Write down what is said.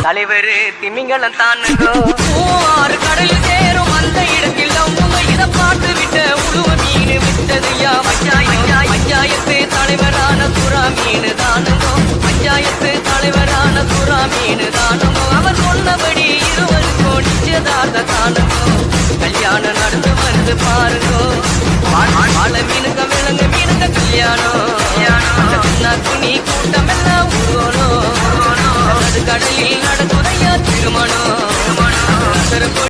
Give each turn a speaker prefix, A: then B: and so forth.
A: தலைவரு திமிங்கலம் தானுங்கோ ஆறு கடல் சேரும் அந்த இடத்தில் அவங்க இதை பாட்டு விட்ட உழுவ மீன் விட்டதையா பஞ்சாயத்து தலைவரான சுறா மீன் தானுங்கோ பஞ்சாயத்து தலைவரான சுறா மீன் தானுங்கோ அவர் சொன்னபடி 20 கோடி நிச்சயதார்த்த தானுங்கோ கல்யாணம் நடந்து வந்து பாருங்கோ வாழ மீனுங்க விலங்கு மீனுங்க கல்யாணம் துணி கூட்டம் எல்லாம் ஊரோனோ கடலில் நடக்குதையா திருமணம்